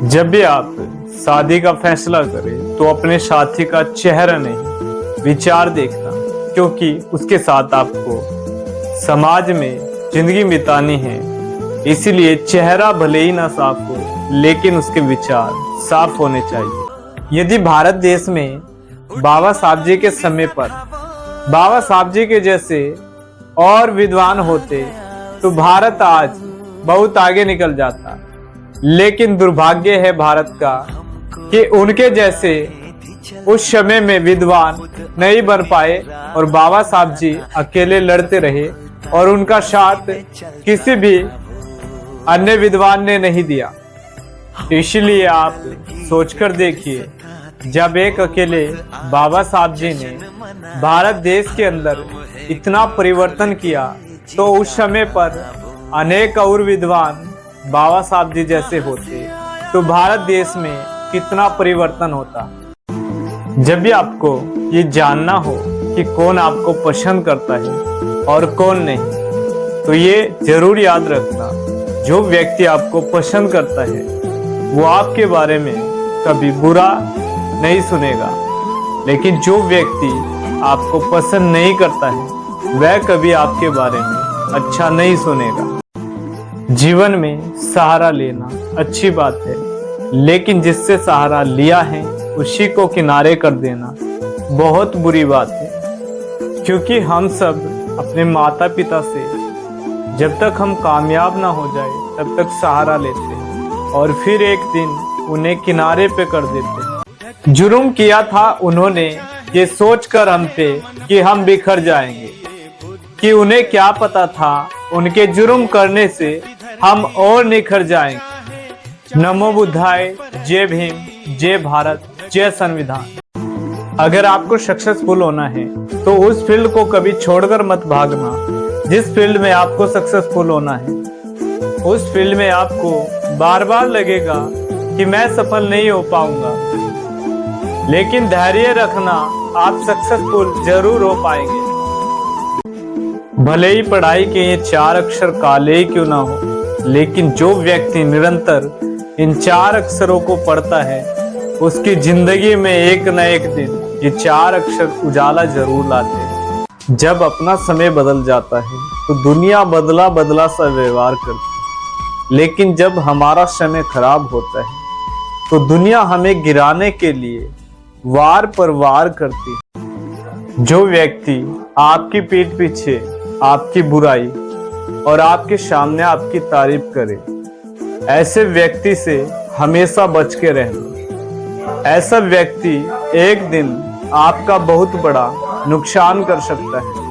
जब भी आप शादी का फैसला करें तो अपने साथी का चेहरा नहीं विचार देखना, क्योंकि उसके साथ आपको समाज में जिंदगी बितानी है। इसीलिए चेहरा भले ही ना साफ हो लेकिन उसके विचार साफ होने चाहिए। यदि भारत देश में बाबा साहब जी के समय पर बाबा साहब जी के जैसे और विद्वान होते तो भारत आज बहुत आगे निकल जाता। लेकिन दुर्भाग्य है भारत का कि उनके जैसे उस समय में विद्वान नहीं बन पाए और बाबा साहब जी अकेले लड़ते रहे और उनका साथ किसी भी अन्य विद्वान ने नहीं दिया। इसलिए आप सोचकर देखिए, जब एक अकेले बाबा साहब जी ने भारत देश के अंदर इतना परिवर्तन किया तो उस समय पर अनेक और विद्वान बाबा साहब जी जैसे होते तो भारत देश में कितना परिवर्तन होता। जब भी आपको ये जानना हो कि कौन आपको पसंद करता है और कौन नहीं, तो ये जरूर याद रखना, जो व्यक्ति आपको पसंद करता है वो आपके बारे में कभी बुरा नहीं सुनेगा, लेकिन जो व्यक्ति आपको पसंद नहीं करता है वह कभी आपके बारे में अच्छा नहीं सुनेगा। जीवन में सहारा लेना अच्छी बात है, लेकिन जिससे सहारा लिया है उसी को किनारे कर देना बहुत बुरी बात है। क्योंकि हम सब अपने माता पिता से जब तक हम कामयाब ना हो जाए तब तक सहारा लेते हैं और फिर एक दिन उन्हें किनारे पे कर देते हैं। जुर्म किया था उन्होंने ये सोचकर हम पे कि हम बिखर जाएंगे, कि उन्हें क्या पता था उनके जुर्म करने से हम और निखर जाएंगे। नमो बुद्धाय, जय भीम, जय भारत, जय संविधान। अगर आपको सक्सेसफुल होना है तो उस फील्ड को कभी छोड़कर मत भागना जिस फील्ड में आपको सक्सेसफुल होना है। उस फील्ड में आपको बार बार लगेगा कि मैं सफल नहीं हो पाऊंगा, लेकिन धैर्य रखना, आप सक्सेसफुल जरूर हो पाएंगे। भले ही पढ़ाई के ये 4 अक्षर काले ही क्यों ना हो, लेकिन जो व्यक्ति निरंतर इन 4 अक्षरों को पढ़ता है उसकी जिंदगी में एक न एक दिन ये 4 अक्षर उजाला जरूर लाते हैं। जब अपना समय बदल जाता है तो दुनिया बदला बदला सा व्यवहार करती है, लेकिन जब हमारा समय खराब होता है तो दुनिया हमें गिराने के लिए वार पर वार करती है। जो व्यक्ति आपकी पीठ पीछे आपकी बुराई और आपके सामने आपकी तारीफ करे, ऐसे व्यक्ति से हमेशा बच के रहना। ऐसा व्यक्ति एक दिन आपका बहुत बड़ा नुकसान कर सकता है।